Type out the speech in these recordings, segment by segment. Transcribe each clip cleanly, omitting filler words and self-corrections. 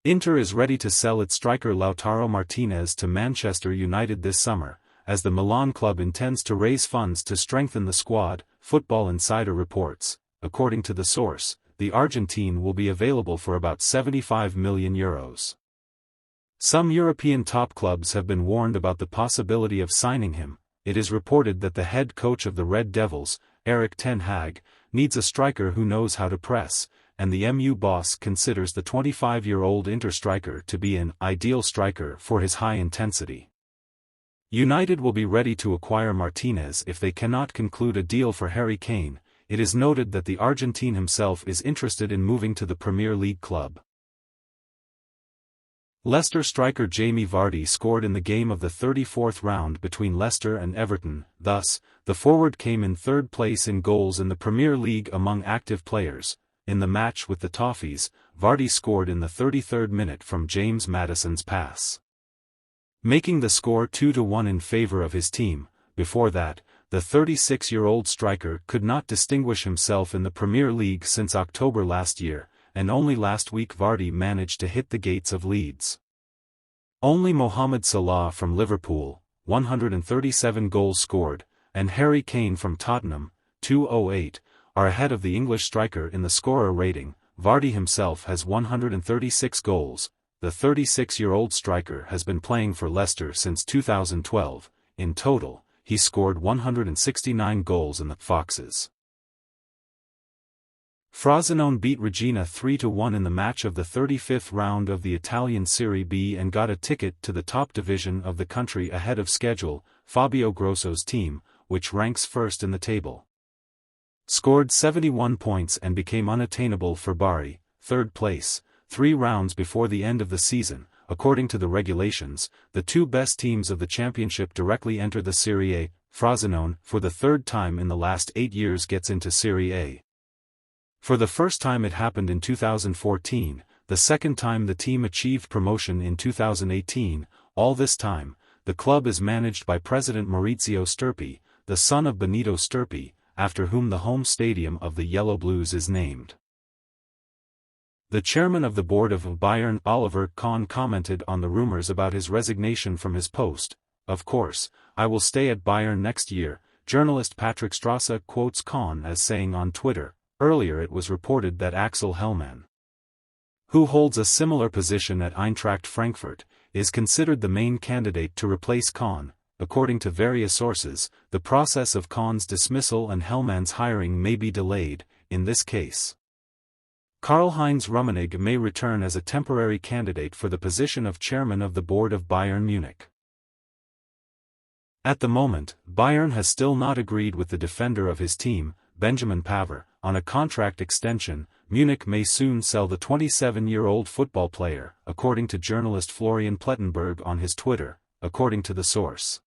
Inter is ready to sell its striker Lautaro Martinez to Manchester United this summer, as the Milan club intends to raise funds to strengthen the squad, Football Insider reports. According to the source, the Argentine will be available for about €75 million. Some European top clubs have been warned about the possibility of signing him. It is reported that the head coach of the Red Devils, Erik ten Hag, needs a striker who knows how to press, and the MU boss considers the 25-year-old Inter striker to be an ideal striker for his high intensity. United will be ready to acquire Martinez if they cannot conclude a deal for Harry Kane. It is noted that the Argentine himself is interested in moving to the Premier League club. Leicester striker Jamie Vardy scored in the game of the 34th round between Leicester and Everton. Thus, the forward came in third place in goals in the Premier League among active players. In the match with the Toffees, Vardy scored in the 33rd minute from James Maddison's pass, making the score 2-1 in favour of his team. Before that, the 36-year-old striker could not distinguish himself in the Premier League since October last year, and only last week Vardy managed to hit the gates of Leeds. Only Mohamed Salah from Liverpool, 137 goals scored, and Harry Kane from Tottenham, 208, are ahead of the English striker in the scorer rating. Vardy himself has 136 goals. The 36-year-old striker has been playing for Leicester since 2012. In total, he scored 169 goals in the Foxes. Frosinone beat Regina 3-1 in the match of the 35th round of the Italian Serie B and got a ticket to the top division of the country ahead of schedule. Fabio Grosso's team, which ranks first in the table, scored 71 points and became unattainable for Bari, third place, 3 rounds before the end of the season. According to the regulations, the two best teams of the championship directly enter the Serie A. Frosinone, for the third time in the last 8 years, gets into Serie A. For the first time it happened in 2014, the second time the team achieved promotion in 2018. All this time, the club is managed by President Maurizio Stirpi, the son of Benito Stirpi, after whom the home stadium of the Yellow Blues is named. The chairman of the board of Bayern, Oliver Kahn, commented on the rumors about his resignation from his post. "Of course, I will stay at Bayern next year," journalist Patrick Strasse quotes Kahn as saying on Twitter. Earlier it was reported that Axel Hellmann, who holds a similar position at Eintracht Frankfurt, is considered the main candidate to replace Kahn. According to various sources, the process of Kahn's dismissal and Hellmann's hiring may be delayed. In this case, Karl-Heinz Rummenigge may return as a temporary candidate for the position of chairman of the board of Bayern Munich. At the moment, Bayern has still not agreed with the defender of his team, Benjamin Pavard, on a contract extension. Munich may soon sell the 27-year-old football player, according to journalist Florian Plettenberg on his Twitter. According to the source,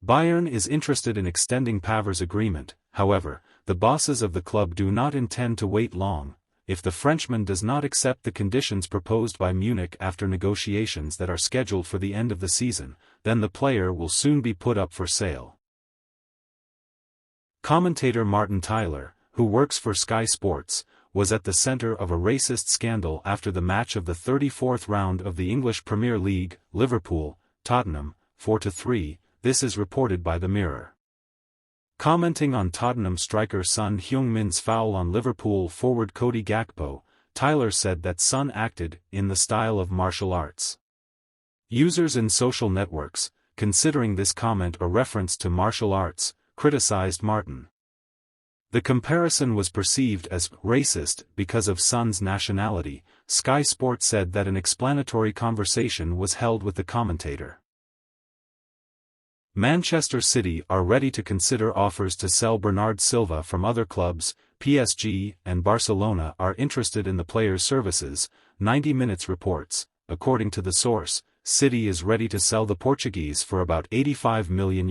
Bayern is interested in extending Pavard's agreement. However, the bosses of the club do not intend to wait long. If the Frenchman does not accept the conditions proposed by Munich after negotiations that are scheduled for the end of the season, then the player will soon be put up for sale. Commentator Martin Tyler, who works for Sky Sports, was at the center of a racist scandal after the match of the 34th round of the English Premier League, Liverpool, Tottenham, 4-3, this is reported by The Mirror. Commenting on Tottenham striker Son Heung-min's foul on Liverpool forward Cody Gakpo, Tyler said that Son acted in the style of martial arts. Users in social networks, considering this comment a reference to martial arts, criticized Martin. The comparison was perceived as racist because of Son's nationality. Sky Sports said that an explanatory conversation was held with the commentator. Manchester City are ready to consider offers to sell Bernard Silva from other clubs. PSG and Barcelona are interested in the player's services, 90 Minutes reports. According to the source, City is ready to sell the Portuguese for about €85 million.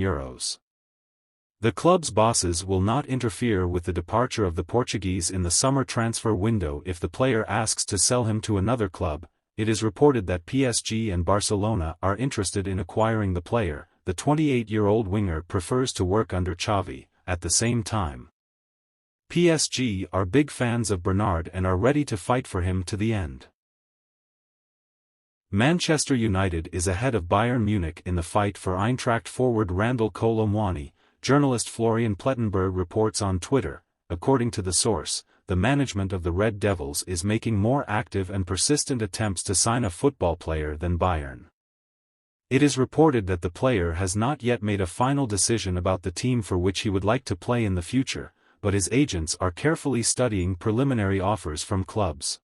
The club's bosses will not interfere with the departure of the Portuguese in the summer transfer window if the player asks to sell him to another club. It is reported that PSG and Barcelona are interested in acquiring the player. The 28-year-old winger prefers to work under Xavi. At the same time, PSG are big fans of Bernard and are ready to fight for him to the end. Manchester United is ahead of Bayern Munich in the fight for Eintracht forward Randal Kolo Muani, journalist Florian Plettenberg reports on Twitter. According to the source, the management of the Red Devils is making more active and persistent attempts to sign a football player than Bayern. It is reported that the player has not yet made a final decision about the team for which he would like to play in the future, but his agents are carefully studying preliminary offers from clubs.